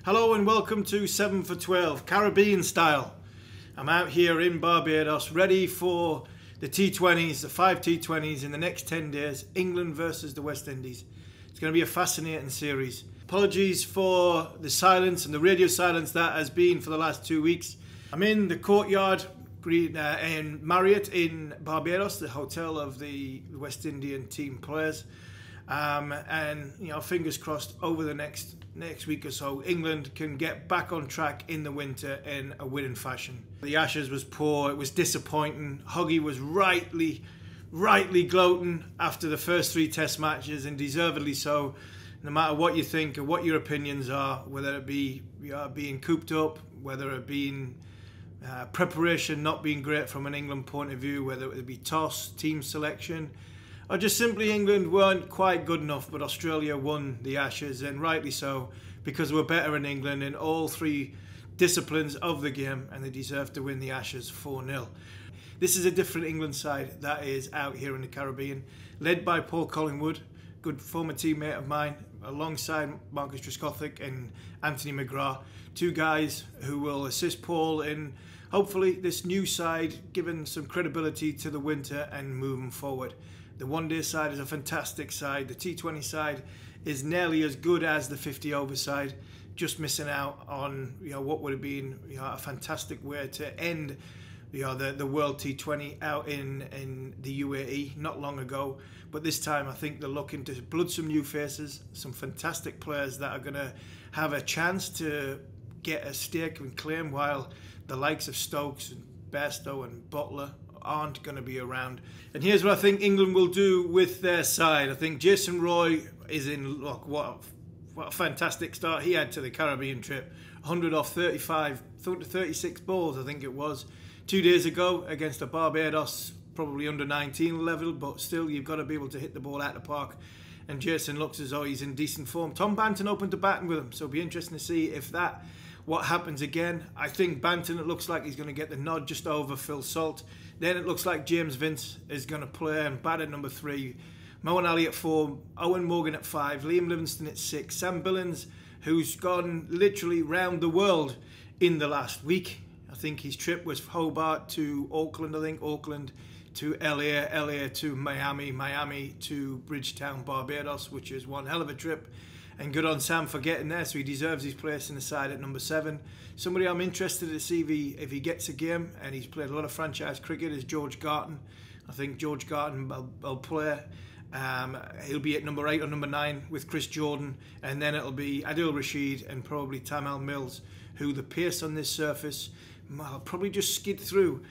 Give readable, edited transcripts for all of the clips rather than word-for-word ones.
Hello and welcome to 7 for 12, Caribbean style. I'm out here in Barbados ready for the T20s, the 5 T20s in the next 10 days, England versus the West Indies. It's going to be a fascinating series. Apologies for the silence and the radio silence that has been for the last 2 weeks. I'm in the courtyard in Marriott in Barbados, the hotel of the West Indian team players. And fingers crossed over the next week or so, England can get back on track in the winter in a winning fashion. The Ashes was poor, it was disappointing. Huggy was rightly gloating after the first 3 test matches, and deservedly so. No matter what you think or what your opinions are, whether it be being cooped up, whether it being preparation not being great from an England point of view, whether it be toss, team selection, or just simply England weren't quite good enough, but Australia won the Ashes, and rightly so, because we're better in England in all 3 disciplines of the game, and they deserve to win the Ashes 4-0. This is a different England side that is out here in the Caribbean, led by Paul Collingwood, good former teammate of mine, alongside Marcus Trescothick and Anthony McGrath, 2 guys who will assist Paul in hopefully this new side giving some credibility to the winter and moving forward. The one-day side is a fantastic side. The T20 side is nearly as good as the 50-over side, just missing out on what would have been a fantastic way to end the World T20 out in the UAE not long ago. But this time I think they're looking to blood some new faces, some fantastic players that are going to have a chance to get a stake and claim, while the likes of Stokes and Bairstow and Butler aren't going to be around. And here's what I think England will do with their side. I think Jason Roy is in luck. What a fantastic start he had to the Caribbean trip. 100 off 36 balls, I think it was, 2 days ago against a Barbados, probably under 19 level, but still you've got to be able to hit the ball out the park. And Jason looks as though he's in decent form. Tom Banton opened to batting with him, so it'll be interesting to see if what happens again. I think Banton, it looks like he's going to get the nod just over Phil Salt. Then it looks like James Vince is going to play and bat at number 3. Moeen Ali at 4, Owen Morgan at 5, Liam Livingstone at 6, Sam Billings, who's gone literally round the world in the last week. I think his trip was Hobart to Auckland, Auckland to LA, LA to Miami, Miami to Bridgetown, Barbados, which is one hell of a trip. And good on Sam for getting there, so he deserves his place in the side at number 7. Somebody I'm interested to see if he gets a game, and he's played a lot of franchise cricket, is George Garton. I think George Garton will play. He'll be at number 8 or number 9 with Chris Jordan, and then it'll be Adil Rashid and probably Tamal Mills, who the pace on this surface will probably just skid through.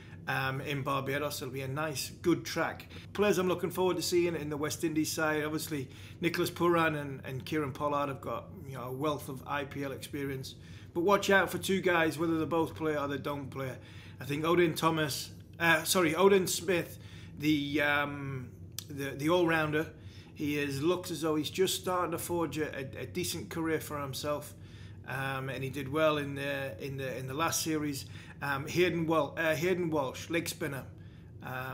In Barbados, it'll be a nice, good track. Players I'm looking forward to seeing in the West Indies side, obviously Nicholas Pooran and Kieran Pollard have got a wealth of IPL experience. But watch out for 2 guys, whether they both play or they don't play. I think Odin Smith, the all-rounder, looks as though he's just starting to forge a decent career for himself. And he did well in the last series. Hayden Walsh, leg spinner,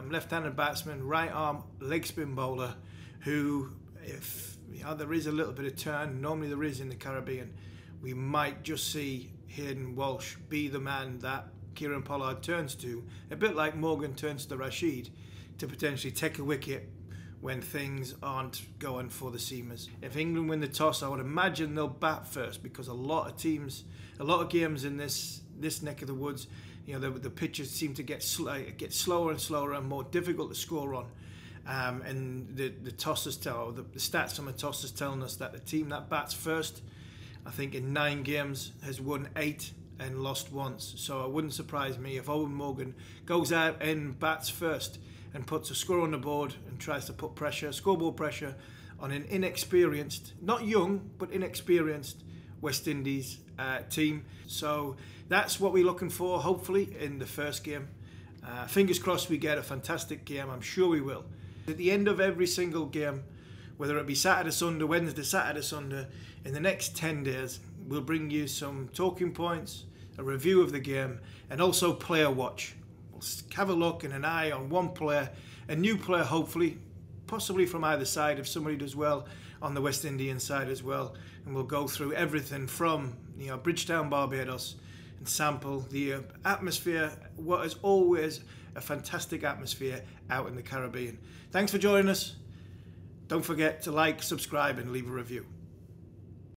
left-handed batsman, right arm leg spin bowler, who, if there is a little bit of turn, normally there is in the Caribbean, we might just see Hayden Walsh be the man that Kieran Pollard turns to, a bit like Morgan turns to Rashid, to potentially take a wicket when things aren't going for the seamers. If England win the toss, I would imagine they'll bat first, because a lot of games in this neck of the woods, the pitches seem to get slower and slower and more difficult to score on. And the stats from the tossers telling us that the team that bats first, I think in 9 games, has won 8 and lost once. So it wouldn't surprise me if Owen Morgan goes out and bats first and puts a score on the board and tries to put scoreboard pressure on an inexperienced, not young, but inexperienced West Indies team. So that's what we're looking for, hopefully, in the first game. Fingers crossed we get a fantastic game. I'm sure we will. At the end of every single game, whether it be Saturday, Sunday, Wednesday, Saturday, Sunday, in the next 10 days, we'll bring you some talking points, a review of the game, and also player watch. We'll have a look and an eye on one player, a new player hopefully, possibly from either side if somebody does well on the West Indian side as well. And we'll go through everything from near Bridgetown, Barbados, and sample the atmosphere, what is always a fantastic atmosphere out in the Caribbean. Thanks for joining us. Don't forget to like, subscribe, and leave a review.